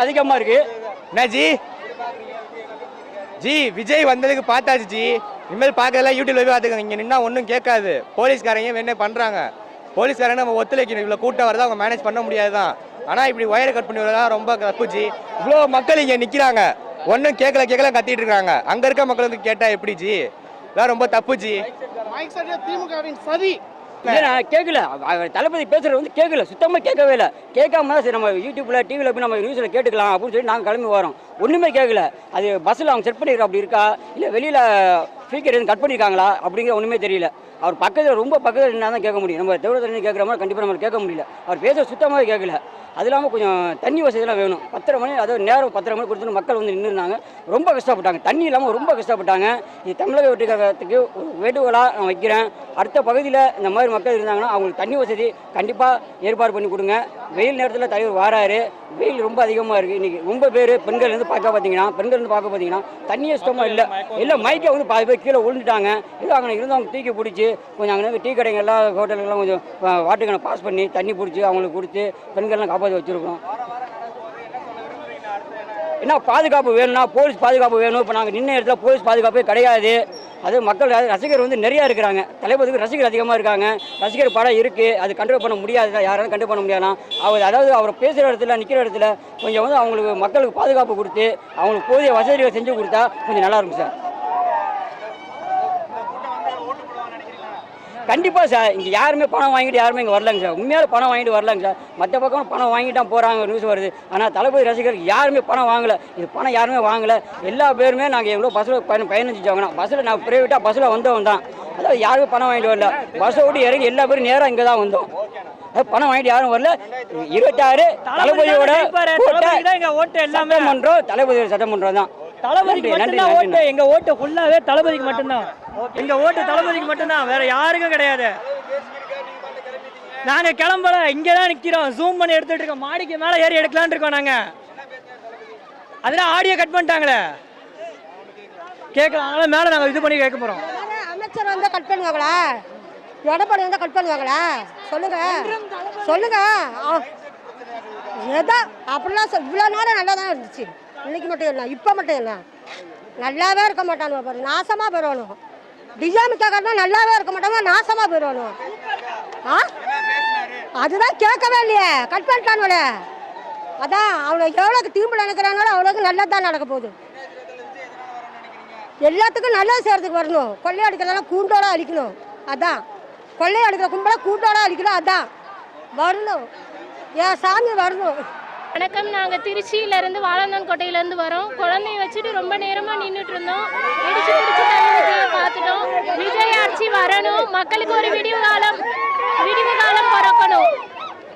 அதிகமா இருக்கு. ஜி விஜய் வந்ததுக்கு பார்த்தாச்சு ஜி. இனிமேல் பார்க்கல யூடியூப்ல போய் பார்த்துக்கோங்க. இங்கே நின்னா ஒன்றும் கேட்காது. போலீஸ்காரங்க வேணே பண்ணுறாங்க. போலீஸ்காரங்க நம்ம ஒத்துழைக்கணும். இவ்வளோ கூட்டம் வரதான் அவங்க மேனேஜ் பண்ண முடியாது தான். ஆனால் இப்படி ஒயரை கட் பண்ணி வரதான் ரொம்ப தப்பு ஜி. இவ்வளோ மக்கள் இங்கே நிற்கிறாங்க, ஒன்றும் கேட்கல கத்திட்டு இருக்காங்க. அங்கே இருக்க மக்களுக்கு கேட்டால் எப்படி ஜி? இதான் ரொம்ப தப்பு ஜி. திமுகவின் சதி கேட்கல. தளபதி பேசுறது வந்து கேட்கல, சுத்தமாக கேட்கவே இல்லை. கேட்காம சரி நம்ம யூடியூப்ல டிவியில் போய் நம்ம நியூஸில் கேட்டுக்கலாம் அப்படின்னு சொல்லி நாங்கள் கிளம்பி வரோம். ஒன்றுமே கேட்கல. அது பஸ்ஸில் அவங்க செட் பண்ணிடுற அப்படி இருக்கா, இல்லை வெளியில் ஸ்பீக்கர் எதுவும் கட் பண்ணியிருக்காங்களா அப்படிங்கிற ஒன்றுமே தெரியல. அவர் பக்கத்தில் ரொம்ப பக்கத்தில் என்ன தான் கேட்க முடியும். நம்ம தேவதரணி கேட்குற மாதிரி கண்டிப்பாக நம்ம கேட்க முடியல. அவர் பேச சுத்தமாக கேட்கல. அது இல்லாமல் கொஞ்சம் தண்ணி வசதியெல்லாம் வேணும். 10:30 மணி, அதாவது நேரம் 10:30 மணி கொடுத்துட்டு மக்கள் வந்து நின்றுருந்தாங்க. ரொம்ப கஷ்டப்பட்டாங்க. தண்ணி இல்லாமல் ரொம்ப கஷ்டப்பட்டாங்க. இது தமிழக வெற்றிக்கழகத்துக்கு ஒரு வேண்டுகோளாக நான் வைக்கிறேன். அடுத்த பகுதியில் இந்த மாதிரி மக்கள் இருந்தாங்கன்னா அவங்களுக்கு தண்ணி வசதி கண்டிப்பாக ஏற்பாடு பண்ணி கொடுங்க. வெயில் நேரத்தில் தலைவர் வாராரு. வெயில் ரொம்ப அதிகமாக இருக்குது. இன்றைக்கி ரொம்ப பேர் பெண்கள் வந்து பார்த்தீங்கன்னா தண்ணியே சுத்தமாக இல்லை. எல்லாம் மைக்கை வந்து பாதி பேர் கீழே விழுந்துட்டாங்க. இல்லை அங்கே இருந்தவங்க தூக்கி பிடிச்சி கொஞ்சம் அங்கே டீ கடைங்க எல்லாம் ஹோட்டலுக்கெல்லாம் கொஞ்சம் வாட்டுக்கனை பாஸ் பண்ணி தண்ணி பிடிச்சி அவங்களுக்கு கொடுத்து பெண்கள்லாம் காப்பாற்றி வச்சுருக்கோம். என்ன பாதுகாப்பு வேணும்னா போலீஸ் பாதுகாப்பு வேணும். இப்போ நாங்கள் நின்ன இடத்துல போலீஸ் பாதுகாப்பே கிடையாது. அது மக்கள் ரசிகர் வந்து நிறையா இருக்கிறாங்க. தளபதிக்கு ரசிகர் அதிகமாக இருக்காங்க. ரசிகர் படம் இருக்குது, அது கண்ட்ரோல் பண்ண முடியாது. யாராலும் கண்ட்ரோல் பண்ண முடியாதுனா அதாவது அவர் பேசுகிற இடத்துல நிற்கிற இடத்துல கொஞ்சம் வந்து அவங்களுக்கு மக்களுக்கு பாதுகாப்பு கொடுத்து அவங்களுக்கு போதிய வசதிகளை செஞ்சு கொடுத்தா கொஞ்சம் நல்லாயிருக்கும் சார். கண்டிப்பாக சார். இங்கே யாருமே பணம் வாங்கிட்டு யாருமே இங்கே வரலாங்க சார். உண்மையால பணம் வாங்கிட்டு வரலாங்க சார். மற்ற பக்கம் பணம் வாங்கிட்டு தான் போகிறாங்க, நியூஸ் வருது. ஆனால் தளபதி ரசிகர் யாருமே பணம் வாங்கலை. இது பணம் யாருமே வாங்கலை. எல்லா பேருமே நாங்கள் எவ்வளோ பஸ்ஸில் பயணிச்சிட்டோங்கன்னா பஸ்ஸில் நான் ப்ரைவேட்டாக பஸ்ஸில் வந்தவன் தான். அதாவது யாருமே பணம் வாங்கிட்டு வரல. பஸ்ஸை விட்டு இறங்கி எல்லா பேரும் நேராக இங்கே தான் வந்தோம். பணம் வாங்கிட்டு யாரும் வரல. 26 தளபதியோட சட்டமன்றம், தளபதி சட்டமன்றம் தான். தளபதிக்கு மட்டும்தான் ஓட்டு. எங்க ஓட்டு ஃபுல்லாவே தளபதிக்கு மட்டும்தான். எங்க ஓட்டு தளபதிக்கு மட்டும்தான், வேற யாருக்கும் கிடையாது. நாங்க கிளம்பல, இங்கதான் நிக்கிறோம். ஜூம் பண்ணி எடுத்துட்டு இருக்கோம். மாடிக்கு மேல ஏறி எடுக்கலாம்னு இருக்கோம். நாங்க அதெல்லாம் ஆடியோ கட் பண்ணிட்டாங்களே, கேட்கலாம். அதனால மேல நாங்க இது பண்ணி கேட்க போறோம். அமைச்சர் வந்து கட் பண்ணுவாங்களா, எடப்பாடி வந்து கட் பண்ணுவாங்களா? சொல்லுங்க. ஏதோ அப்படிலாம் இவ்வளோ நேரம் நல்லா தான் இருந்துச்சு. இன்னைக்கு மட்டும் இல்லை, இப்போ மட்டும் இல்லை. நல்லாவே இருக்க மாட்டானுவ பாரு, நாசமாக போயிடணும். டிஜாமிக்காக நல்லாவே இருக்க மாட்டாங்க, நாசமாக போயிடணும். அதுதான் கேட்கவே இல்லையே, கட் பண்ணிட்டானுவலே. அதான் அவனுக்கு எவ்வளோக்கு தீம்பு நினைக்கிறாங்களோ அவ்வளோக்கு நல்லது தான் நடக்க போகுது. எல்லாத்துக்கும் நல்லது செய்கிறதுக்கு வரணும். கொள்ளை அடிக்கிறதெல்லாம் கூண்டோட அழிக்கணும். அதான் கொள்ளை அடிக்கிற கும்பலை கூண்டோட அழிக்கணும். அதான் வரணும், என் சாமி வரணும். வணக்கம். நாங்கள் திருச்சியிலேருந்து வாழந்தன் கோட்டையிலேருந்து வரோம். குழந்தைய வச்சுட்டு ரொம்ப நேரமாக நின்றுட்டு இருந்தோம். இடிச்சு பிடிச்சி விஜயை பார்த்துட்டோம். விஜய் ஆட்சி வரணும், மக்களுக்கு ஒரு விடிவு காலம் பிறக்கணும்.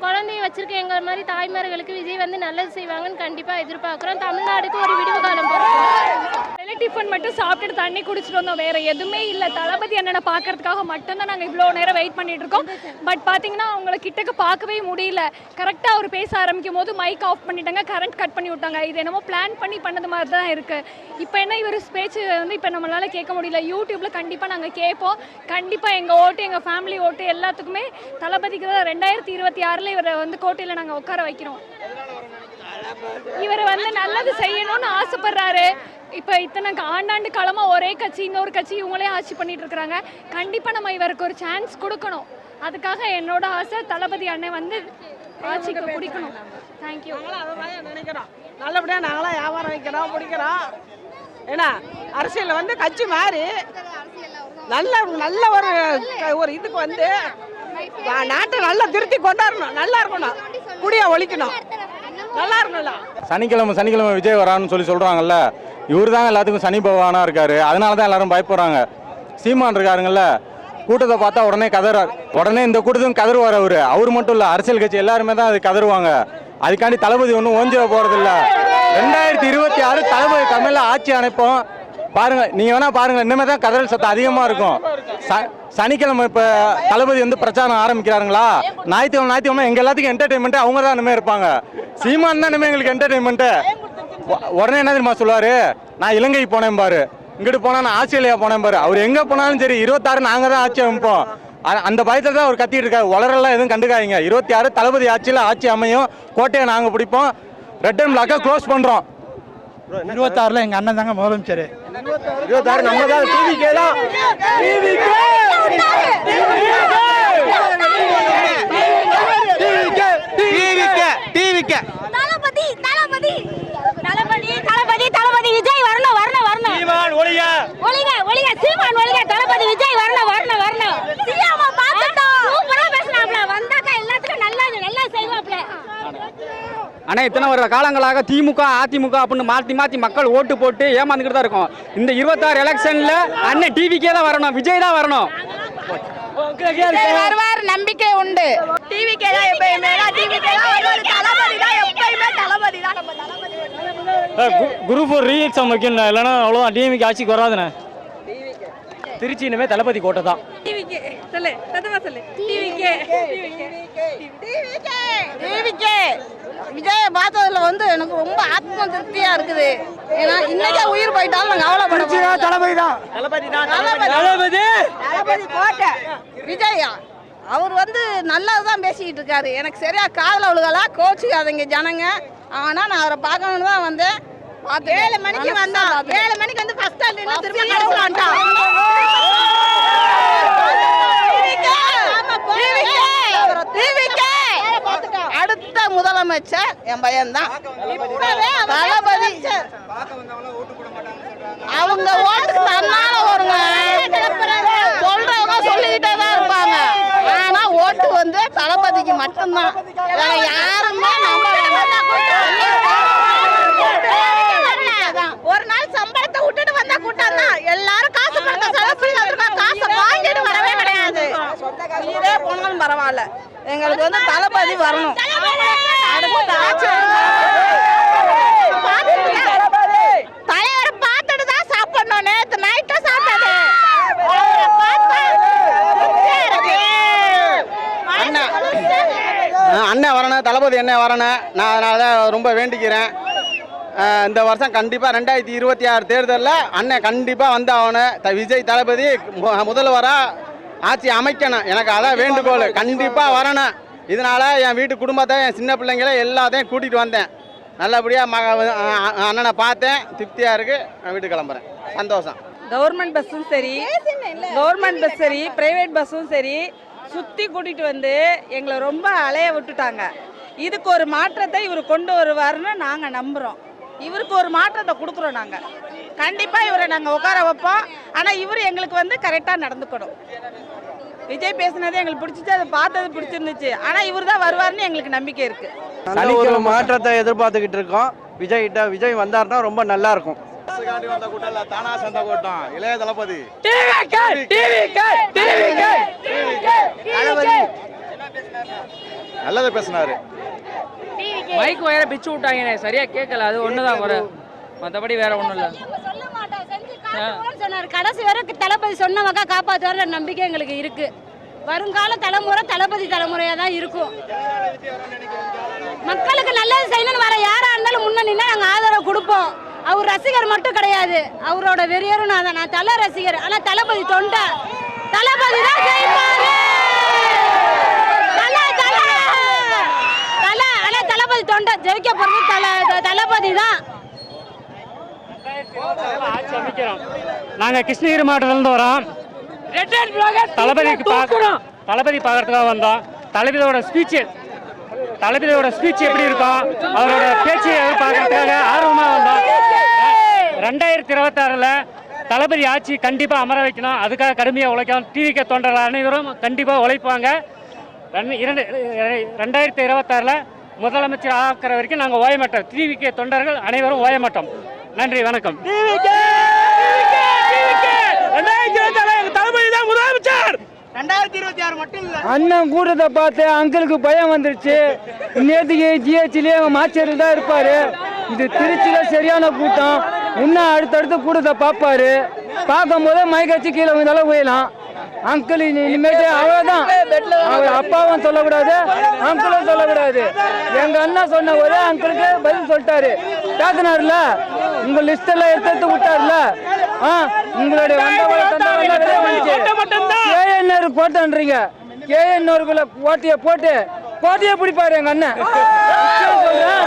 குழந்தைய வச்சிருக்க எங்கள் மாதிரி தாய்மார்களுக்கு விஜய் வந்து நல்லது செய்வாங்கன்னு கண்டிப்பாக எதிர்பார்க்குறோம். தமிழ்நாடுக்கு ஒரு விடிவு காலம் பிறக்கணும். டிஃபன் மட்டும் சாப்பிட்டுட்டு தண்ணி குடிச்சிட்டு வந்தோம், வேற எதுவுமே இல்லை. தளபதி அண்ணனை பார்க்கறதுக்காக மட்டும்தான் நாங்கள் இவ்வளோ நேரம் வெயிட் பண்ணிட்டு இருக்கோம். பட் பார்த்தீங்கன்னா அவங்கள கிட்டக்க பார்க்கவே முடியல. கரெக்டாக அவர் பேச ஆரம்பிக்கும் போது மைக் ஆஃப் பண்ணிட்டாங்க, கரண்ட் கட் பண்ணி விட்டாங்க. இது என்னமோ பிளான் பண்ணி பண்ணது மாதிரி தான் இருக்குது. இப்போ என்ன இவர் ஸ்பீச் வந்து இப்போ நம்மளால கேட்க முடியல. யூடியூப்பில் கண்டிப்பாக நாங்கள் கேட்போம். கண்டிப்பாக எங்கள் ஓட்டு, எங்கள் ஃபேமிலி ஓட்டு எல்லாத்துக்குமே தளபதிக்கு தான். 2026 இவரை வந்து கோட்டையில் நாங்கள் உட்கார வைக்கிறோம். இவர் வந்து நல்லது செய்யணும்னு ஆசைப்படுறாரு. இப்போ இத்தனை ஆண்டாண்டு காலமாக ஒரே கட்சி இன்னொரு கட்சி இவங்களே ஆட்சி பண்ணிட்டு இருக்கிறாங்க. கண்டிப்பாக நம்ம இவருக்கு ஒரு சான்ஸ் கொடுக்கணும். அதுக்காக என்னோட ஆசை தளபதி அண்ணன் வந்து ஆட்சிக்கு பிடிக்கணும். தேங்க்யூ. நினைக்கிறோம் நல்லபடியாக நாங்களாம் வியாபாரம் வைக்கிறோம், பிடிக்கிறோம். ஏன்னா அரசியலில் வந்து கட்சி மாறி நல்ல ஒரு இதுக்கு வந்து நாட்டை நல்லா திருத்தி கொண்டாடணும். நல்லா இருக்கணும், குடியை ஒழிக்கணும், நல்லா இருக்கணும்ல. சனிக்கிழமை விஜய் வரான்னு சொல்கிறாங்கல்ல, இவர் தாங்க எல்லாத்துக்கும் சனி பகவானாக இருக்கார். அதனால தான் எல்லாரும் பயப்படுறாங்க. சீமான் இருக்காருங்கல்ல, கூட்டத்தை பார்த்தா உடனே கதறார். உடனே இந்த கூட்டத்துக்கும் கதறுவார் அவர் மட்டும் இல்லை, அரசியல் கட்சி எல்லாருமே தான் அது கதறுவாங்க. அதுக்காண்டி தளபதி ஒன்றும் ஓஞ்சிட போகிறதில்ல. 2026 தளபதி தமிழில் ஆட்சி அமைப்போம். பாருங்க, நீங்கள் வேணா பாருங்க, இனிமேல் தான் கதறல் சத்தம் அதிகமாக இருக்கும். சனிக்கிழமை இப்போ தளபதி வந்து பிரச்சாரம் ஆரம்பிக்கிறாருங்களா, ஞாயிற்றுக்கிழமை எங்கள் எல்லாத்துக்கும் என்டர்டைன்மெண்ட்டு அவங்க தான் இனிமேல் இருப்பாங்க. சீமான் தான் இனிமேல் எங்களுக்கு என்டர்டைன்மெண்ட்டு. உடனே என்ன தெரியுமா சொல்லுவார், நான் இலங்கைக்கு போனேன் பாரு, இங்கிட்டு போனால் நான் ஆஸ்திரேலியா போனேன் பாரு. அவர் எங்கே போனாலும் சரி 26 நாங்கள் தான் ஆட்சி அமைப்போம். அந்த பயத்தில் தான் அவர் கத்திட்டு இருக்காரு. வளரெல்லாம் எதுவும் கண்டுக்காதீங்க. 26 தளபதி ஆட்சியில் ஆட்சி அமையும், கோட்டையை நாங்கள் பிடிப்போம், ரெட் அண்ட் பிளாக்கை க்ளோஸ் பண்ணுறோம். 26 எங்கள் அண்ணன் தாங்க முதலமைச்சர். 26 நம்ம தான் டிவிக்கே தான். தளபதி விஜய் வரணும் வரணும் வரணும். சீமான் ஒளிக ஒளிக ஒளிக சீமான் ஒளிக தளபதி விஜய் வரணும் வரணும் வரணும். சியாமா பாத்துட்டோம். சூப்பரா பேசுறாப்ல. வந்தாக்க எல்லாத்துக்கும் நல்லா செய்வாப்ல. ஆனால் இத்தனை வருட காலங்களாக திமுக அதிமுக அப்படின்னு மாற்றி மாற்றி மக்கள் ஓட்டு போட்டு ஏமாந்துக்கிட்டு தான் இருக்கும். இந்த 26 எலெக்ஷனில் அண்ணன் டிவிக்கே தான் வரணும், விஜய் தான் வரணும். வருவார், நம்பிக்கை உண்டு. டிவிக்கே தான் எப்பயுமே, டிவிக்கே தான் வருவார். தளபதி தான் எப்பயுமே, தளபதி தான் நம்ம தளபதி. குரூப் 4 ரீ எக்ஸாம் வைக்கணும், இல்லைன்னா அவ்வளோதான் டிஎம்கே ஆட்சிக்கு வராதுண்ணே. திருச்சி இனிமே தளபதி கோட்டை தான். டிவிக்கே சொல்லு, சத்தமா சொல்லு. டிவிக்கே விஜய பார்த்ததுல வந்து எனக்கு ரொம்ப ஆத்ம திருப்தியா இருக்குது. ஏன்னா இன்னைக்கே உயிர் போயிட்டாலும் நாங்க கவலைப்பட தளபதி தான். தளபதி கோட்டை விஜயா அவர் வந்து நல்லதுதான் பேசிக்கிட்டு இருக்காரு. எனக்கு சரியா காதல ஒழுகலா கோச்சுக்காதீங்க ஜனங்க. ஆனா நான் அவரை பார்க்கணும்னு தான் வந்தேன். 7 மணிக்கு வந்தா, 7 மணிக்கு வந்து ஃபர்ஸ்ட் ஸ்டாண்ட் திரும்ப கடைசிலான்ட்டான். அடுத்த முதலமைச்சர் என் பையன் தான். தளபதி அவங்க ஓட்டு தன்னால வருங்க. சொல்றவங்க சொல்லிக்கிட்டே தான் இருப்பாங்க. ஆனா ஓட்டு வந்து தளபதிக்கு மட்டும்தான், வேற யாருமே ஒரு நாள் சம்பளத்தை விட்டுட்டு வந்தா கூட்டம் தான். எல்லாரும் காசு கொடுத்த செலவு காசை வாங்கிட்டு வரவே கிடையாது. இதே போனாலும் பரவாயில்ல, எங்களுக்கு வந்து தளபதி வரணும். தலைவரை பார்த்துட்டு தான் சாப்பிடணும். நேற்று நைட்டு சாப்பிட்டது அண்ணன் வரணும், தளபதி என்ன வரணும். நான் அதனால தான் ரொம்ப வேண்டிக்கிறேன். இந்த வருஷம் கண்டிப்பாக 2026 தேர்தலில் அண்ணன் கண்டிப்பாக வந்து ஆகணும். விஜய் தளபதி முதல்வராக ஆட்சி அமைக்கணும். எனக்கு அதான் வேண்டுகோள். கண்டிப்பாக வரணும். இதனால் என் வீட்டு குடும்பத்தை, என் சின்ன பிள்ளைங்களை எல்லாத்தையும் கூட்டிகிட்டு வந்தேன். நல்லபடியாக அண்ணனை பார்த்தேன், திருப்தியாக இருக்குது. நான் வீட்டுக்கு கிளம்புறேன். சந்தோஷம். கவர்மெண்ட் பஸ்ஸும் சரி, கவர்மெண்ட் பஸ் சரி, பிரைவேட் பஸ்ஸும் சரி, சுற்றி கூட்டிகிட்டு வந்து எங்களை ரொம்ப அலைய விட்டுட்டாங்க. இதுக்கு ஒரு மாற்றத்தை இவர் கொண்டு வருவார்னு நாங்கள் நம்புகிறோம். இவருக்கு ஒரு மாற்றத்தை கொடுக்குறோம். நாங்கள் கண்டிப்பாக இவரை நாங்கள் உட்கார வைப்போம். ஆனால் இவர் எங்களுக்கு வந்து கரெக்டாக நடந்துக்கணும். விஜய் பேசினதே எங்களுக்கு பிடிச்சிச்சு, அதை பார்த்தது பிடிச்சிருந்துச்சு. ஆனால் இவர் தான் வருவார்னு எங்களுக்கு நம்பிக்கை இருக்குது. ஒரு மாற்றத்தை எதிர்பார்த்துக்கிட்டு இருக்கோம். விஜய் வந்தாருன்னா ரொம்ப நல்லா இருக்கும். இளைய தளபதி நல்லது பேசினாரு. மைக் வயரை பிச்சு விட்டாங்க, சரியா கேட்கல. அது ஒண்ணுதான் குறை, மற்றபடி வேற ஒன்றும் இல்லை. சொன்னார் கடைசி வரை தளபதி சொன்ன வகை காப்பாற்றுவார நம்பிக்கை எங்களுக்கு இருக்கு. வருங்கால தலைமுறை தளபதி தலைமுறையா தான் இருக்கும். மக்களுக்கு நல்லது செய்யணும்னு வர யாரா இருந்தாலும் முன்ன நின்று நாங்கள் ஆதரவு கொடுப்போம். அவர் ரசிகர் மட்டும் கிடையாது, அவரோட வெறியரும் நான் தான். நான் தலை ரசிகர், ஆனா தளபதி தொண்டை. தளபதி தான் ஜெயிப்பாரு. ஆனா தளபதி தொண்டை ஜெயிக்க போறது தளபதி தான். நாங்கள் கிருஷ்ணகிரி மாவட்டத்திலேருந்து வரோம். தளபதி பார்க்கறதுக்காக வந்தோம். தளபதியோட ஸ்பீச் எப்படி இருக்கும், அவரோட பேச்சு பார்க்கறதுக்காக ஆர்வமாக வந்தோம். 2026 தளபதி ஆட்சி கண்டிப்பாக அமர வைக்கணும். அதுக்காக கடுமையாக உழைக்கணும். டிவிக்கு தொண்டர்கள் அனைவரும் கண்டிப்பாக உழைப்பாங்க. 2026 முதலமைச்சர் ஆக்கிற வரைக்கும் நாங்கள் ஓய மாட்டோம். டிவிக்கு தொண்டர்கள் அனைவரும் ஓய மாட்டோம். நன்றி, வணக்கம். தளபதி தான் முதலமைச்சர். 2026 மட்டும் இல்ல. அண்ணன் கூட்டத்தை பார்த்து அங்கிளுக்கு பயம் வந்துருச்சு. நேற்றுக்கு ஜிஹெச்லேயே மாச்சேரி தான் இருப்பாரு. இது திருச்சியில சரியான கூட்டம். இன்னும் அடுத்தடுத்து கூட்டத்தை பார்ப்பாரு. பார்க்கும் போதே மயக்கச்சு கீழே விழுந்தாலும் போயிடலாம். அங்கிள் இனிமேட்டு அவ்வளோதான். அவர் அப்பாவும் சொல்லக்கூடாது, அங்கிளும் சொல்லக்கூடாது. எங்க அண்ணா சொன்ன ஒரே அங்கிளுக்கு பதில் சொல்லிட்டாரு. பேசினார்ல, உங்க லிஸ்ட் எல்லாம் எடுத்து விட்டார்ல. உங்களுடைய கேஎன்ஆர் கோட்டன்றீங்க. கேஎன்ஆருக்குள்ள கோட்டையை போட்டு கோட்டையை பிடிப்பாரு எங்க அண்ணன். சொல்றேன்,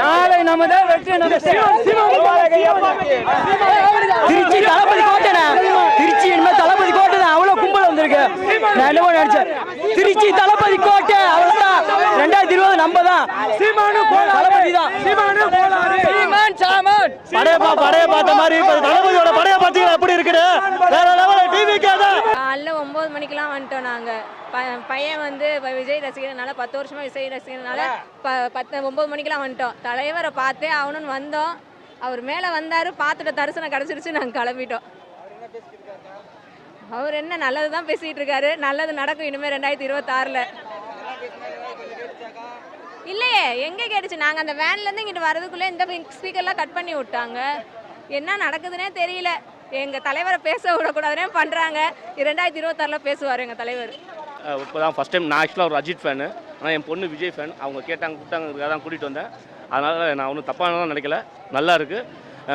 நாளை நம்ம தான் வெற்றி. திருச்சி தளபதி கோட்டை, திருச்சி இனிமேல் தளபதி கோட்டை தான். அவ்வளோ கும்பல் வந்திருக்கு. நான் என்னமோ நினைச்சேன், திருச்சி தளபதி கோட்டை அவ்வளோதான். 2020 நம்ம தான். தளபதி தான். படைய பார்த்த மாதிரி தளபதியோட படைய பார்த்தீங்கன்னா எப்படி இருக்குது? வேற லெவல். டிவிக்கே தான். காலைல 9 மணிக்கெல்லாம் வந்துட்டோம் நாங்கள். பையன் வந்து விஜய் ரசிகர்னால 10 வருஷமாக விஜய் ரசிகர்னால 9 மணிக்கெல்லாம் வந்துட்டோம். தலைவரை பார்த்தே ஆகணும்னு வந்தோம். அவர் மேலே வந்தார், பார்த்துட்டு தரிசனம் கிடச்சிருச்சு, நாங்கள் கிளம்பிட்டோம். அவர் என்ன நல்லது தான் பேசிகிட்டு இருக்காரு. நல்லது நடக்கும் இனிமேல் 2026. இல்லையே, எங்கே கேட்டுச்சு? நாங்கள் அந்த வேன்லேருந்து இங்கிட்டு வரதுக்குள்ளே இந்த ஸ்பீக்கர்லாம் கட் பண்ணி விட்டாங்க. என்ன நடக்குதுன்னே தெரியல. எங்கள் தலைவரை பேச விடக்கூடாதுன்னே பண்ணுறாங்க. 2026 பேசுவார் எங்கள் தலைவர். இப்போ தான் ஃபஸ்ட் டைம். நான் ஆக்சுவலாக ஒரு அஜித் ஃபேனு, ஆனால் என் பொண்ணு விஜய் ஃபேன். அவங்க கூப்பிட்டாங்க தான் கூட்டிகிட்டு வந்தேன். அதனால் நான் ஒன்றும் தப்பானதான் நினைக்கல. நல்லா இருக்குது.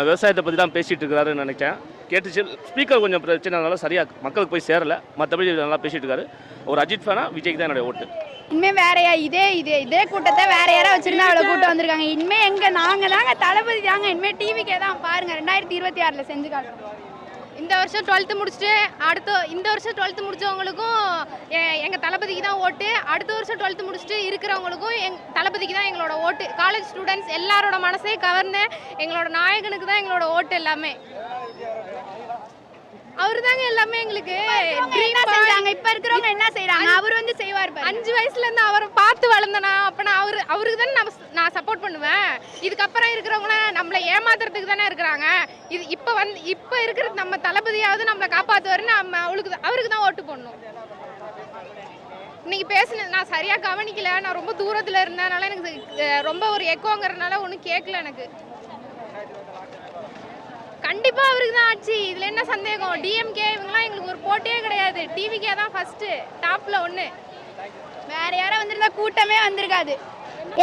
விவசாயத்தை பற்றி தான் பேசிகிட்டு இருக்கிறாருன்னு நினைச்சேன். கேட்டுச்சு. ஸ்பீக்கர் கொஞ்சம் பிரச்சனைனால சரியாக மக்களுக்கு போய் சேரலை. மற்றபடி நல்லா பேசிகிட்டு இருக்காரு. ஒரு அஜித் ஃபேனாக விஜய்க்கு தான் என்னுடைய ஓட்டு. இனிமேல் வேறையா இதே கூட்டத்தை வேற யாராவது வச்சிருந்தா அவ்வளோ கூட்டம் வந்திருக்காங்க. இனிமேல் எங்கே நாங்கள் தாங்க தளபதி தாங்க. இனிமேல் டிவிக்கே தான் பாருங்கள். 2026 செஞ்சு காட்டுறோம். இந்த வருஷம் 12th முடிச்சுட்டு இந்த வருஷம் 12th முடிச்சவங்களுக்கும் எங்கள் தளபதிக்கு தான் ஓட்டு. அடுத்த வருஷம் 12th முடிச்சுட்டு இருக்கிறவங்களுக்கும் தளபதிக்கு தான் எங்களோட ஓட்டு. காலேஜ் ஸ்டூடெண்ட்ஸ் எல்லாரோட மனசே கவர்ந்து எங்களோட நாயகனுக்கு தான் எங்களோட ஓட்டு எல்லாமே. அவரு தாங்க எல்லாமே எங்களுக்கு. இப்ப இருக்கிறவங்க என்ன செய்யறாங்க? அவர் வந்து செய்வார். 5 வயசுல இருந்து அவரை பார்த்து வளர்ந்தனா. அப்ப நான் அவருக்கு தானே நான் சப்போர்ட் பண்ணுவேன். இதுக்கப்புறம் இருக்கிறவங்கள நம்மளை ஏமாத்துறதுக்கு தானே இருக்கிறாங்க. இது இப்ப இருக்கிற நம்ம தளபதியாவது நம்மளை காப்பாத்துவாருன்னு நம்ம அவருக்கு தான் ஓட்டு போடணும். இன்னைக்கு பேசுனது நான் சரியா கவனிக்கல. நான் ரொம்ப தூரத்துல இருந்ததுனால எனக்கு ரொம்ப ஒரு எக்கோங்கிறதுனால ஒன்றும் கேட்கல எனக்கு. கண்டிப்பா அவருக்கு தான் ஆட்சி. இதுல என்ன சந்தேகம்? டிஎம்கே இவங்கலாம் எங்களுக்கு ஒரு போட்டியே கிடையாது. டிவிகே தான் ஃபர்ஸ்ட் டாப்ல ஒன்று. வேற யாரும் வந்திருந்தா கூட்டமே வந்திருக்காது.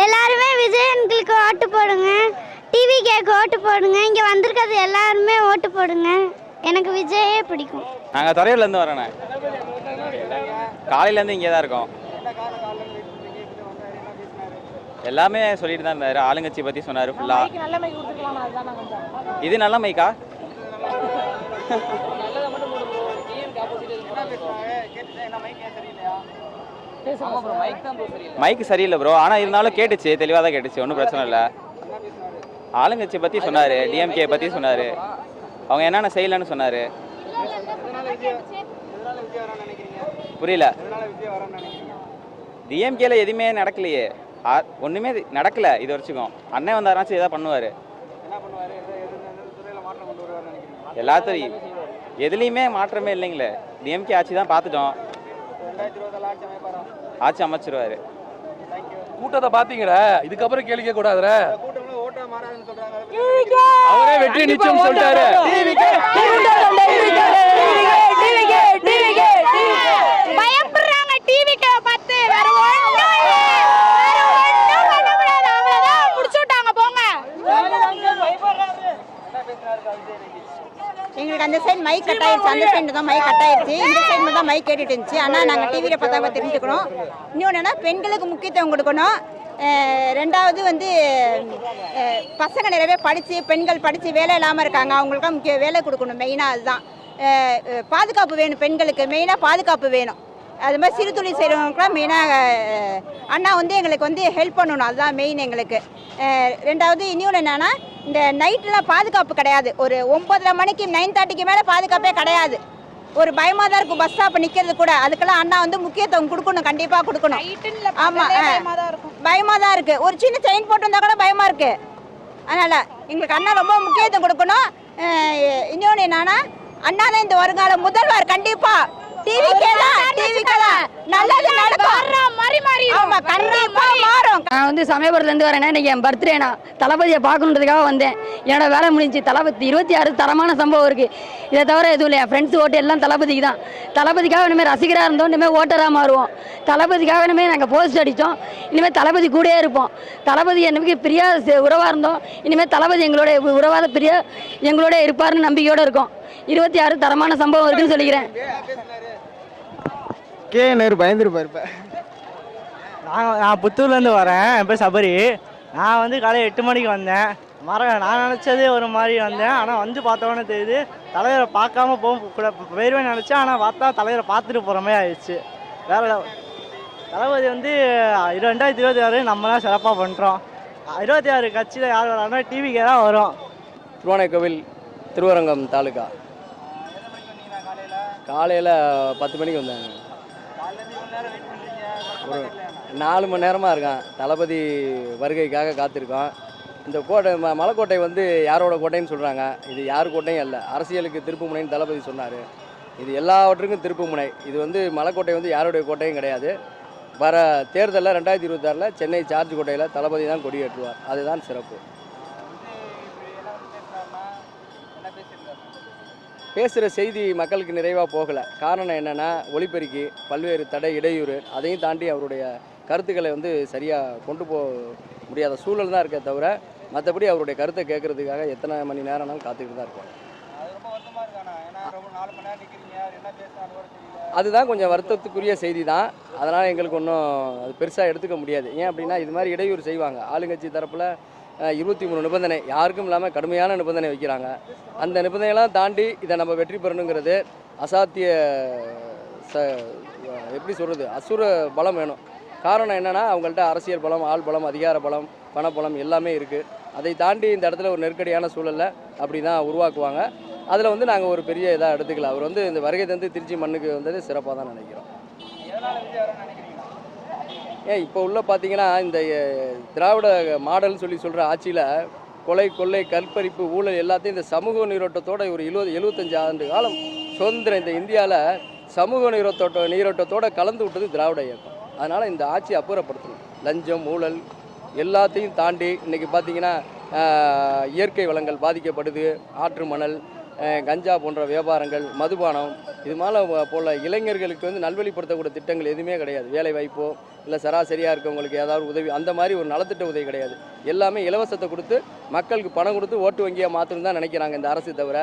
எல்லாருமே விஜய் அங்கிளுக்கு ஓட்டு போடுங்க, டிவிகேக்கு ஓட்டு போடுங்க. இங்கே வந்திருக்கிறது எல்லாருமே ஓட்டு போடுங்க. எனக்கு விஜயே பிடிக்கும். நாங்கள் துறையூர்லேருந்து வரோண்ணே. காலையிலேருந்து இங்கே தான் இருக்கோம். எல்லாமே சொல்லிட்டு தான் இருந்தார். ஆளுங்கட்சி பற்றி சொன்னார் ஃபுல்லாக. இது நல்ல மைக்கா? மைக் சரியில்லை ப்ரோ. ஆனால் இருந்தாலும் கேட்டுச்சு, தெளிவாக தான் கேட்டுச்சு. ஒன்றும் பிரச்சனை இல்லை. ஆளுங்கட்சி பற்றி சொன்னார், டிஎம்கே பற்றி சொன்னார், அவங்க என்னென்ன செய்யலைன்னு சொன்னார். புரியல. டிஎம்கேல எதுவுமே நடக்கலையே. ஒன்றுமே நடக்கலை இது வரைக்கும். அண்ணன் வந்தாராச்சும் எதாவது பண்ணுவார். எல்லாத்தையும் எதுலேயுமே மாற்றமே இல்லைங்களே. டிஎம்கே ஆட்சி தான் பார்த்துட்டோம். ஆட்சி அமைச்சிருவாரு. கூட்டத்தை பார்த்தீங்களா? இதுக்கப்புறம் கேள்வி கேட்க கூடாதுற. அவரே வெற்றி நிச்சயம் சொல்லிட்டாரு. பயப்படுறாங்க டிவிக்கு பார்த்து. வேற எங்களுக்கு அந்த சைடு மைக் கட் ஆயிடுச்சு. அந்த சைடு தான் மைக் கட் ஆயிடுச்சு. இந்த சைடு தான் மைக் கேட்டுட்டு இருந்துச்சு. ஆனால் நாங்கள் டிவியில் பார்த்தா தெரிஞ்சுக்கணும். இன்னொன்று என்னன்னா, பெண்களுக்கு முக்கியத்துவம் கொடுக்கணும். ரெண்டாவது வந்து பசங்க நிறையவே படித்து, பெண்கள் படித்து வேலை இல்லாமல் இருக்காங்க. அவங்களுக்குலாம் முக்கிய வேலை கொடுக்கணும். மெயினாக அதுதான். பாதுகாப்பு வேணும் பெண்களுக்கு. மெயினாக பாதுகாப்பு வேணும். அது மாதிரி சிறு தொழில் செய்கிறவங்களுக்குலாம் மெயினாக அண்ணா வந்து எங்களுக்கு வந்து ஹெல்ப் பண்ணணும். அதுதான் மெயின் எங்களுக்கு. ரெண்டாவது இன்னொன்று என்னென்னா, இந்த நைட்டெலாம் பாதுகாப்பு கிடையாது. ஒரு 9:30 மணிக்கு 9:30க்கு மேலே பாதுகாப்பே கிடையாது. ஒரு பயமாக தான் இருக்கும் பஸ் ஸ்டாப் நிற்கிறது கூட. அதுக்கெல்லாம் அண்ணா வந்து முக்கியத்துவம் கொடுக்கணும், கண்டிப்பாக கொடுக்கணும். ஆமாம், பயமாக தான் இருக்குது. ஒரு சின்ன செயின் போட்டு வந்தால் கூட பயமாக இருக்குது. அதனால் எங்களுக்கு அண்ணா ரொம்ப முக்கியத்துவம் கொடுக்கணும். இன்னொன்று என்னன்னா அண்ணா தான் இந்த வருங்கால முதல்வர் கண்டிப்பா டிவிக்கே தான் நல்லது நடக்கும். ஆமா கண்டிப்பா மாறும். நான் வந்து சமயபுரத்துலேருந்து வரேன்னா இன்னைக்கு என் பர்த்டேனா தளபதியை பார்க்கணுன்றதுக்காக வந்தேன். என்னோட வேலை முடிஞ்சு. தளபதி 26 தரமான சம்பவம் இருக்குது. இதை தவிர எதுவும் இல்லை. என் ஃப்ரெண்ட்ஸ் ஓட்டு எல்லாம் தளபதிக்கு தான். தளபதிக்காக இனிமேல் ரசிகராக இருந்தோம், இனிமேல் ஓட்டராக மாறுவோம். தளபதிக்காக இனிமேல் நாங்கள் போஸ்ட் அடித்தோம், இனிமேல் தளபதி கூடயே இருப்போம். தளபதி எனக்கு பிரியா உறவாக இருந்தோம், இனிமேல் தளபதி எங்களோட உறவாத பிரியா எங்களோட இருப்பார்னு நம்பிக்கையோடு இருக்கோம். 26 தரமான சம்பவம் இருக்குன்னு சொல்லிக்கிறேன். நேரு பயந்துருப்பார். இப்போ நான் புத்தூர்லேருந்து வரேன். என் பேர் சபரி. நான் வந்து காலையில் 8 மணிக்கு வந்தேன். நான் நினச்சதே ஒரு மாதிரி வந்தேன். ஆனால் வந்து பார்த்தோன்னே தெரியுது தலைவரை பார்க்காம போயிடுவேன் நினச்சேன். ஆனால் பார்த்தா தலைவரை பார்த்துட்டு போகிற மாதிரி ஆயிடுச்சு. வேற தளபதி வந்து 2026 நம்ம தான் சிறப்பாக பண்ணுறோம். 26 கட்சியில் யார் வராங்கன்னா டிவிக்கே தான் வரும். திருவானைக்கோவில் திருவரங்கம் தாலுக்கா. காலையில் 10 மணிக்கு வந்தாங்க. ஒரு 4 மணி நேரமாக இருக்கான். தளபதி வருகைக்காக காத்திருக்கோம். இந்த கோட்டை மலைக்கோட்டை வந்து யாரோட கோட்டைன்னு சொல்கிறாங்க. இது யார் கோட்டையும் இல்லை, அரசியலுக்கு திருப்பு முனைன்னு தளபதி சொன்னார். இது எல்லாவற்றுக்கும் திருப்பு முனை. இது வந்து மலைக்கோட்டை வந்து யாருடைய கோட்டையும் கிடையாது. வர தேர்தலில் 2026 சென்னை சார்ஜ் கோட்டையில் தளபதி தான் கொடியேற்றுவார். அதுதான் சிறப்பு. பேசுகிற செய்தி மக்களுக்கு நிறைவாக போகலை. காரணம் என்னென்னா ஒலிபெருக்கி, பல்வேறு தடை இடையூறு, அதையும் தாண்டி அவருடைய கருத்துக்களை வந்து சரியாக கொண்டு போக முடியாத சூழல் தான் இருக்கே தவிர மற்றபடி அவருடைய கருத்தை கேட்குறதுக்காக எத்தனை மணி நேரம்னாலும் காத்துக்கிட்டு தான் இருக்கோம். அதுதான் கொஞ்சம் வருத்தத்துக்குரிய செய்தி தான். அதனால் எங்களுக்கு ஒன்றும் அது பெருசாக எடுத்துக்க முடியாது. ஏன் அப்படின்னா இது மாதிரி இடையூறு செய்வாங்க. ஆளுங்கட்சி தரப்பில் 23 நிபந்தனை யாருக்கும் இல்லாமல் கடுமையான நிபந்தனை வைக்கிறாங்க. அந்த நிபந்தனையெல்லாம் தாண்டி இதை நம்ம வெற்றி பெறணுங்கிறது அசாத்திய எப்படி சொல்கிறது, அசுர பலம் வேணும். காரணம் என்னென்னா அவங்கள்ட்ட அரசியல் பலம், ஆள் பலம், அதிகார பலம், பணப்பலம் எல்லாமே இருக்குது. அதை தாண்டி இந்த இடத்துல ஒரு நெருக்கடியான சூழலில் அப்படி தான் உருவாக்குவாங்க. அதில் வந்து நாங்கள் ஒரு பெரிய இதாக எடுத்துக்கல. அவர் வந்து இந்த வருகை தந்து திருச்சி மண்ணுக்கு வந்தது சிறப்பாக தான் நினைக்கிறோம். இப்போ உள்ள பார்த்தீங்கன்னா இந்த திராவிட மாடல்னு சொல்கிற ஆட்சியில் கொலை, கொள்ளை, கற்பழிப்பு, ஊழல் எல்லாத்தையும் இந்த சமூக நீரோட்டத்தோட ஒரு 75 ஆண்டு காலம் சுதந்திரம் இந்த இந்தியாவில் சமூக நீரோட்டத்தோடு கலந்து விட்டது திராவிட இயக்கம். அதனால் இந்த ஆட்சி அப்புறப்படுத்தணும். லஞ்சம், ஊழல் எல்லாத்தையும் தாண்டி இன்றைக்கி பார்த்தீங்கன்னா இயற்கை வளங்கள் பாதிக்கப்படுது. ஆற்று மணல், கஞ்சா போன்ற வியாபாரங்கள், மதுபானம், இது மாதிரி போல் இளைஞர்களுக்கு வந்து நல்வழிப்படுத்தக்கூடிய திட்டங்கள் எதுவுமே கிடையாது. வேலை வாய்ப்போ இல்லை சராசரியாக இருக்கவங்களுக்கு ஏதாவது உதவி, அந்த மாதிரி ஒரு நலத்திட்ட உதவி கிடையாது. எல்லாமே இலவசத்தை கொடுத்து மக்களுக்கு பணம் கொடுத்து ஓட்டு வங்கியாக மாற்றணும் தான் நினைக்கிறாங்க இந்த அரசு. தவிர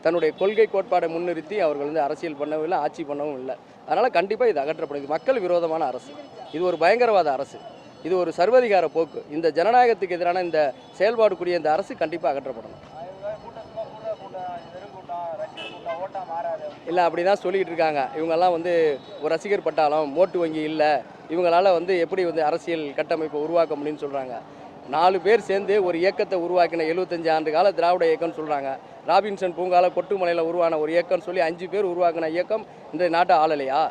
தன்னுடைய கொள்கை கோட்பாடை முன்னிறுத்தி அவர்கள் வந்து அரசியல் பண்ணவும் இல்லை, ஆட்சி பண்ணவும் இல்லை. அதனால் கண்டிப்பாக இது அகற்றப்படுது. மக்கள் விரோதமான அரசு, இது ஒரு பயங்கரவாத அரசு, இது ஒரு சர்வதிகார போக்கு. இந்த ஜனநாயகத்துக்கு எதிரான இந்த செயல்பாடுக்குரிய இந்த அரசு கண்டிப்பாக அகற்றப்படணும். இல்லை அப்படி தான் சொல்லிக்கிட்டு இருக்காங்க. இவங்கெல்லாம் வந்து ஒரு ரசிகர் பட்டாளம், ஓட்டு வங்கி இல்லை, இவங்களால் வந்து எப்படி வந்து அரசியல் கட்டமைப்பை உருவாக்க முடியும்னு சொல்கிறாங்க. 4 பேர் சேர்ந்து ஒரு இயக்கத்தை உருவாக்கின 75 ஆண்டு கால திராவிட இயக்கம்னு சொல்கிறாங்க. ராபின்சன் பூங்கால கொட்டுமலையில் உருவான ஒரு இயக்கம்னு சொல்லி 5 பேர் உருவாக்கின இயக்கம் இந்த நாட்டை ஆளலையா?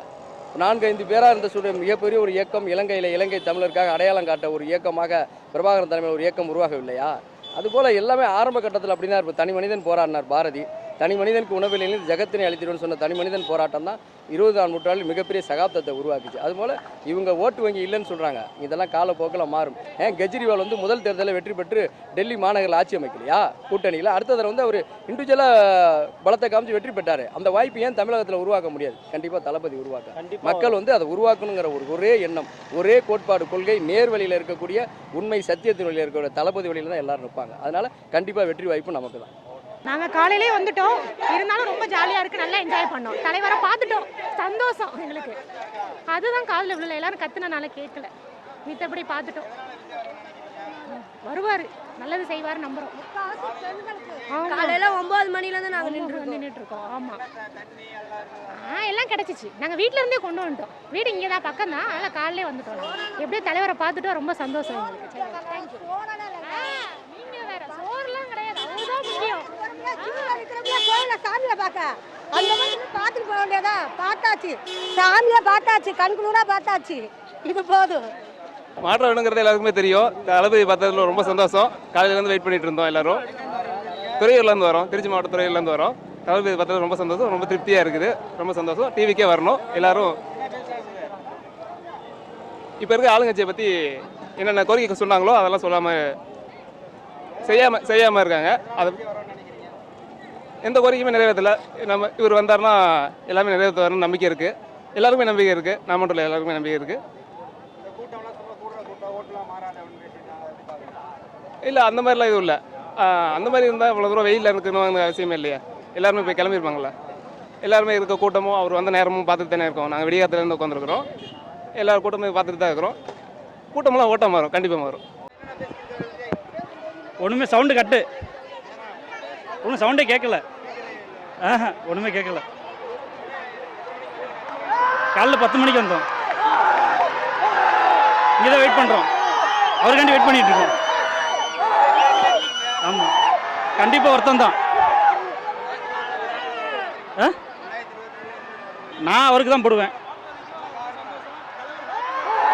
4-5 பேராக இருந்த மிகப்பெரிய ஒரு இயக்கம் இலங்கை தமிழருக்காக அடையாளம் காட்ட ஒரு இயக்கமாக பிரபாகரன் தலைமையில் ஒரு இயக்கம் உருவாகவில்லையா? அதுபோல் எல்லாமே ஆரம்ப கட்டத்தில் அப்படி தான் இருப்போம். தனி மனிதன் போராடினார் பாரதி. தனி மனிதனுக்கு உணவிலிருந்து ஜகத்தினை அளித்திடுன்னு சொன்ன தனி மனிதன் போராட்டம் தான் 20ஆம் நூற்றாண்டில் மிகப்பெரிய சகாப்தத்தை உருவாக்குச்சு. அதுபோல் இவங்க ஓட்டு வங்கி இல்லைன்னு சொல்கிறாங்க. இதெல்லாம் காலப்போக்கில் மாறும். கெஜ்ரிவால் வந்து முதல் தேர்தலில் வெற்றி பெற்று டெல்லி மாநகரில் ஆட்சி அமைக்கலையா கூட்டணியில்? அடுத்ததில் வந்து அவர் இண்டிவிஜுவலாக பலத்தை காமிச்சு வெற்றி பெற்றார். அந்த வாய்ப்பு ஏன் தமிழகத்தில் உருவாக்க முடியாது? கண்டிப்பாக தளபதி உருவாக்க மக்கள் வந்து அதை உருவாக்கணுங்கிற ஒரே எண்ணம், ஒரே கோட்பாடு, கொள்கை, நேர் வழியில் இருக்கக்கூடிய உண்மை சத்தியத்தின் வழியில் இருக்கக்கூடிய தளபதி வழியில் தான் எல்லாரும் இருப்பாங்க. அதனால் கண்டிப்பாக வெற்றி வாய்ப்பு நமக்கு தான். நாங்கள் காலையிலே வந்துட்டோம், இருந்தாலும் ரொம்ப ஜாலியாக இருக்குது, நல்லா என்ஜாய் பண்ணோம். தலைவரை பார்த்துட்டோம், சந்தோஷம் எங்களுக்கு. அதுதான் காதில் விழல, எல்லாரும் கத்துனனால கேட்கல, மித்தபடி பார்த்துட்டோம். வருவார், நல்லது செய்வார் நம்புகிறோம். காலையில் 9 மணிலேருந்து நாங்கள் நின்றுட்டு இருக்கோம். ஆமாம், எல்லாம் கிடச்சிச்சு. நாங்கள் வீட்டில் இருந்தே கொண்டு வந்துட்டோம். வீடு இங்கே தான், பக்கம் தான். அதனால் காலையிலே வந்துட்டோம். எப்படியோ தலைவரை பார்த்துட்டோம், ரொம்ப சந்தோஷம் எங்களுக்கு. நீங்கள் வேற சோறுலாம் கிடையாது, அதுதான் முக்கியம். சாமியை பார்க்க அந்த மாதிரி பார்த்துட்டு போக வேண்டியதா? பார்த்தாச்சு, சாமியை பார்த்தாச்சு, கண்குளூரா பார்த்தாச்சு, இது போதும். மாற்றம் வேணுங்கிறது எல்லாருக்குமே தெரியும். தளபதி பார்த்ததுல ரொம்ப சந்தோஷம். காலையிலேருந்து வெயிட் பண்ணிட்டு இருந்தோம் எல்லாரும். துறையூர்லேருந்து வரோம், திருச்சி மாவட்ட துறையூர்லேருந்து வரோம். தளபதி பார்த்தது ரொம்ப சந்தோஷம், ரொம்ப திருப்தியாக இருக்குது, ரொம்ப சந்தோஷம். டிவிக்கே வரணும் எல்லாரும். இப்போ இருக்க ஆளுங்கட்சியை பற்றி என்னென்ன கோரிக்கை சொன்னாங்களோ அதெல்லாம் சொல்லாமல் செய்யாமல் இருக்காங்க. அதை எந்த கோரிக்கையுமே நிறைவேற்றலை. நம்ம இவர் வந்தார்னா எல்லாமே நிறைவேற்றுவார்னு நம்பிக்கை இருக்குது, எல்லாருக்குமே நம்பிக்கை இருக்குது, நான் மட்டும் இல்லை எல்லாருக்குமே நம்பிக்கை இருக்குது. இல்லை அந்த மாதிரிலாம் எதுவும் இல்லை. அந்த மாதிரி இருந்தால் இவ்வளோ தூரம் வெயிலில் இருக்கணும் அவசியமே இல்லையா, எல்லாருமே போய் கிளம்பியிருப்பாங்களா. எல்லாருமே இருக்க கூட்டமும் அவர் வந்த நேரமும் பார்த்துட்டு தானே இருக்கோம். நாங்கள் விடியாத்துலேருந்து உட்காந்துருக்குறோம், எல்லாரும் கூட்டமும் பார்த்துட்டு தான் இருக்கிறோம். கூட்டமெல்லாம் ஓட்டம் வரும், கண்டிப்பாக வரும். ஒன்றுமே சவுண்டு கட்டு, ஒன்றும் சவுண்டே கேட்கல. ஒன்றுமே கேட்கல. காலைல 10 மணிக்கு வந்தோம், இங்கே தான் வெயிட் பண்ணுறோம், அவருக்காண்டி வெயிட் பண்ணிட்டு இருக்கோம். ஆமாம், கண்டிப்பாக ஒருத்தன் தான். நான் அவருக்கு தான் போடுவேன்.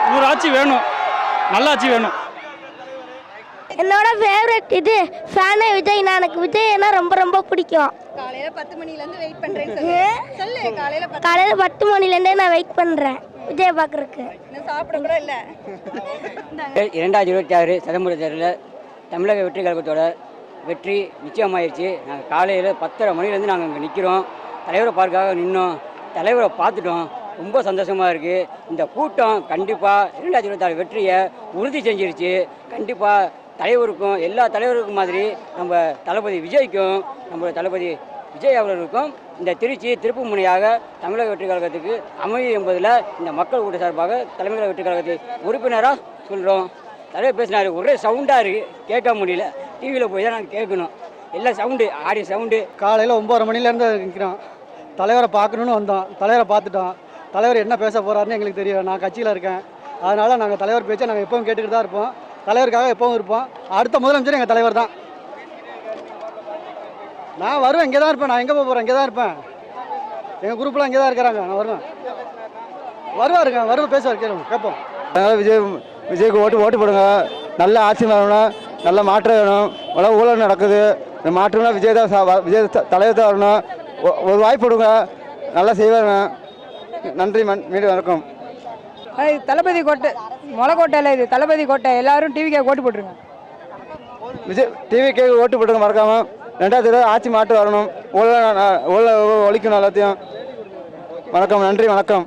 இன்னொரு ஆட்சி வேணும், நல்ல ஆட்சி வேணும். என்னோட ஃபேவரட் இது ஃபேனே விஜய். எனக்கு விஜய்னா ரொம்ப ரொம்ப பிடிக்கும். காலையில 10 மணிலேருந்து வெயிட் பண்றேன்னு சொல்லு. காலையில் 10 மணிலேருந்தே நான் வெயிட் பண்ணுறேன் விஜய் பார்க்குறக்கு. சாப்பிட கூட இல்லை. 2026 சட்டமன்ற தேர்தலில் தமிழக வெற்றி கழகத்தோட வெற்றி நிச்சயமாயிருச்சு. நாங்கள் காலையில் 10:30 மணிலேருந்து நாங்கள் இங்கே நிற்கிறோம். தலைவரை பார்க்காக நின்னோம், தலைவரை பார்த்துட்டோம், ரொம்ப சந்தோஷமாக இருக்குது. இந்த கூட்டம் கண்டிப்பாக 2026 வெற்றியை உறுதி செஞ்சிருச்சு. கண்டிப்பாக தலைவருக்கும் எல்லா தலைவருக்கும் மாதிரி நம்ம தளபதி விஜய்க்கும் நம்ம தளபதி விஜய் அவர்களுக்கும் இந்த திருச்சி திருப்பு முனையாக தமிழக வெற்றி கழகத்துக்கு அமைதி என்பதில் இந்த மக்கள் கூட்ட சார்பாக தமிழக வெற்றி கழகத்தை உறுப்பினராக சொல்கிறோம். தலைவர் பேசினார், ஒரே சவுண்டாக இருக்குது, கேட்க முடியல. டிவியில் போய் தான் நாங்கள் கேட்கணும், எல்லாம் சவுண்டு, ஆடியோ சவுண்டு. காலையில் 9:30 மணிலேருந்து நிற்கிறோம். தலைவரை பார்க்கணுன்னு வந்தோம், தலைவரை பார்த்துட்டோம். தலைவர் என்ன பேச போகிறாருன்னு எங்களுக்கு தெரியும். நான் கட்சியில் இருக்கேன், அதனால் நாங்கள் தலைவர் பேச்சை நாங்கள் எப்பவும் கேட்டுக்கிட்டு தான் இருப்போம். தலைவருக்காக எப்பவும் இருப்போம். அடுத்த முதலமைச்சர் எங்கள் தலைவர் தான். நான் வருவேன், இங்கே தான் இருப்பேன். நான் எங்கே போகிறேன், இங்கே தான் இருப்பேன். எங்கள் குரூப்லாம் இங்கே தான் இருக்கிறாங்க. நான் வருவேன், வருவாருங்க, பேசுவார், கேட்போம். அதனால் விஜய்க்கு ஓட்டு போடுங்க. நல்ல ஆட்சி வரணும், நல்ல மாற்றம் வேணும். அவ்வளோ ஊழல் நடக்குது, இந்த மாற்றம்னா விஜய் தலைவர் தான் வரணும். ஒரு வாய்ப்பு கொடுங்க, நல்லா செய்வாங்க. நன்றி, மீண்டும் வணக்கம். தளபதி கோட்டை, மொளக்கோட்டையில் இது தளபதி கோட்டை. எல்லாரும் டிவிக்கே ஓட்டு போட்டுருங்க. விஜய் டிவிக்கே ஓட்டு போட்டுருங்க மறக்காமல். 2வது தடவை ஆட்சி மாற்றம் வரணும், ஊழல் ஒழிக்கணும் எல்லாத்தையும். வணக்கம், நன்றி, வணக்கம்.